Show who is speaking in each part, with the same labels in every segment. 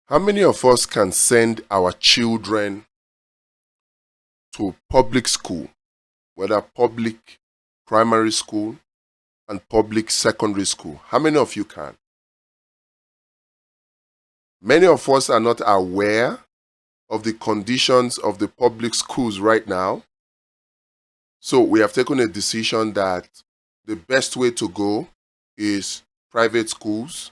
Speaker 1: How many of us can send our children to public school, whether public primary school and public secondary school? How many of you can? Many of us are not aware of the conditions of the public schools right now. So we have taken a decision that the best way to go is private schools.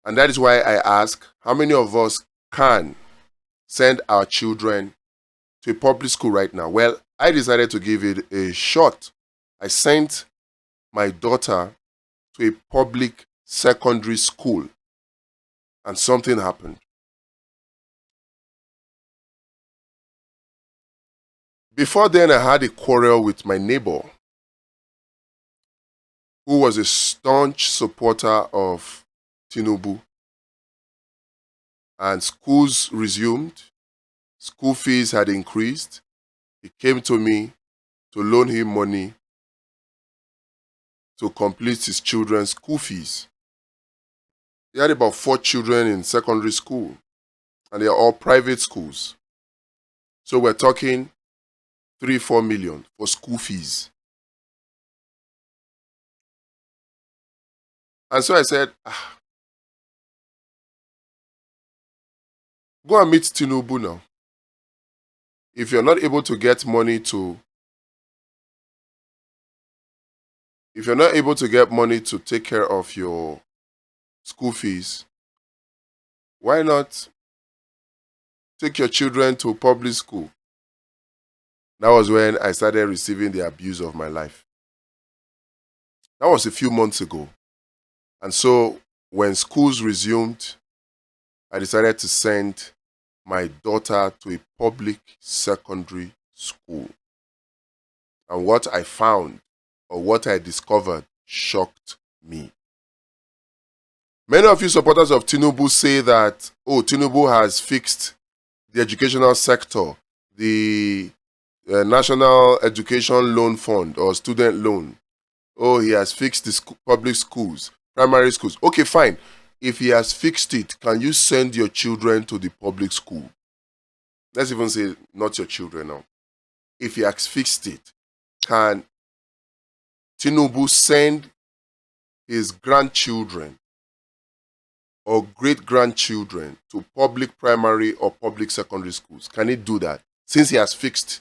Speaker 1: And that is why I ask, how many of us can send our children to a public school right now? Well, I decided to give it a shot. I sent my daughter to a public secondary school, and something happened. Before then, I had a quarrel with my neighbor, who was a staunch supporter of Tinubu. And schools resumed. School fees had increased. He came to me to loan him money to complete his children's school fees. He had about 4 children in secondary school, and they are all private schools. So we're talking 3-4 million for school fees. And so I said, go and meet Tinubu now. If you're not able to get money to take care of your school fees, why not take your children to public school? That was when I started receiving the abuse of my life. That was a few months ago. And so when schools resumed, I decided to send my daughter to a public secondary school. And what I found, or what I discovered, shocked me. Many of you supporters of Tinubu say that, Tinubu has fixed the educational sector, the National Education Loan Fund or student loan. He has fixed the public schools, primary schools. Okay, fine. If he has fixed it, can you send your children to the public school? Let's even say not your children now. If he has fixed it, can Tinubu send his grandchildren or great-grandchildren to public primary or public secondary schools? Can he do that since he has fixed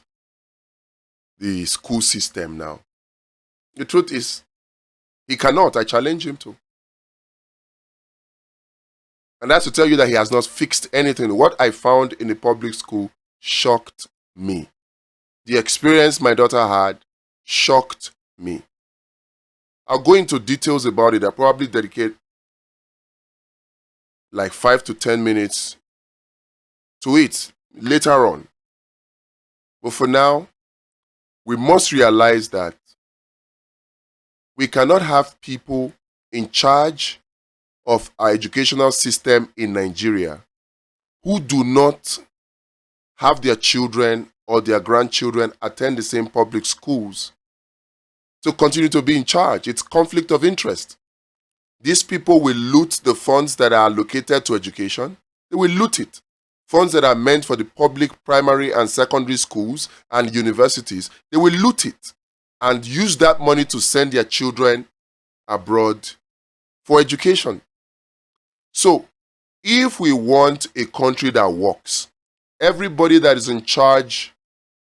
Speaker 1: the school system now? The truth is, he cannot. I challenge him to. And that's to tell you that he has not fixed anything. What I found in the public school shocked me. The experience my daughter had shocked me. I'll go into details about it. I'll probably dedicate like 5 to 10 minutes to it later on. But for now, we must realize that we cannot have people in charge of our educational system in Nigeria who do not have their children or their grandchildren attend the same public schools to continue to be in charge. It's conflict of interest. These people will loot the funds that are allocated to education. They will loot it. Funds that are meant for the public primary and secondary schools and universities, they will loot it and use that money to send their children abroad for education. So, if we want a country that works, everybody that is in charge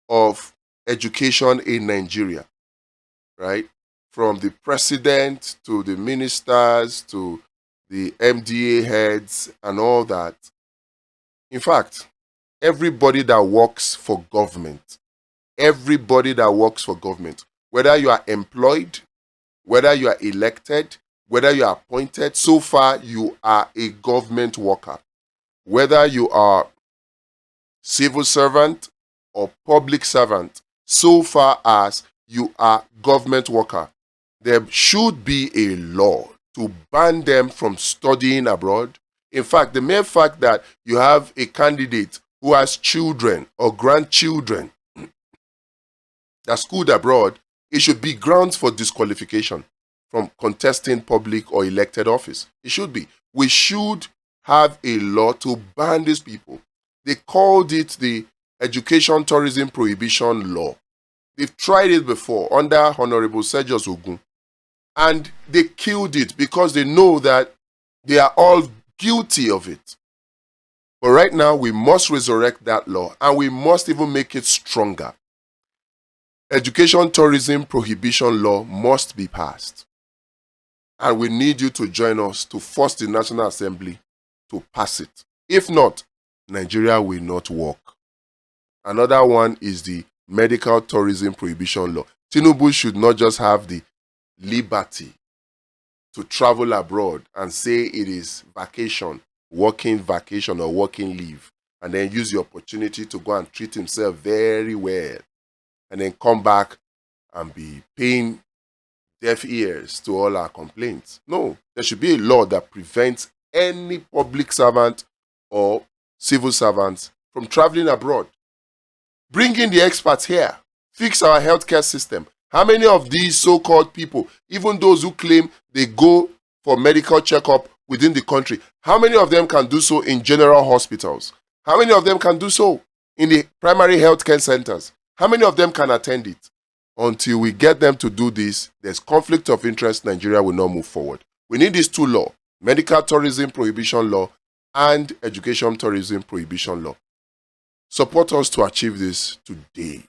Speaker 1: of education in Nigeria, right, from the president to the ministers to the MDA heads and all that, in fact, everybody that works for government, whether you are employed, whether you are elected, whether you are appointed, so far you are a government worker. Whether you are civil servant or public servant, so far as you are government worker, there should be a law to ban them from studying abroad. In fact, the mere fact that you have a candidate who has children or grandchildren that schooled abroad, it should be grounds for disqualification from contesting public or elected office. It should be. We should have a law to ban these people. They called it the Education Tourism Prohibition Law. They've tried it before under Honorable Sergius Ogun, and they killed it because they know that they are all guilty of it. But right now, we must resurrect that law, and we must even make it stronger. Education Tourism Prohibition Law must be passed. And we need you to join us to force the National Assembly to pass it. If not, Nigeria will not work. Another one is the Medical Tourism Prohibition Law. Tinubu should not just have the liberty to travel abroad and say it is vacation, working vacation or working leave, and then use the opportunity to go and treat himself very well, and then come back and be paying deaf ears to all our complaints. No, there should be a law that prevents any public servant or civil servant from traveling abroad. Bring in the experts here. Fix our healthcare system. How many of these so-called people, even those who claim they go for medical checkup within the country, how many of them can do so in general hospitals? How many of them can do so in the primary healthcare centers? How many of them can attend it? Until we get them to do this, there's conflict of interest. Nigeria will not move forward. We need these two laws: Medical Tourism Prohibition Law and Education Tourism Prohibition Law. Support us to achieve this today.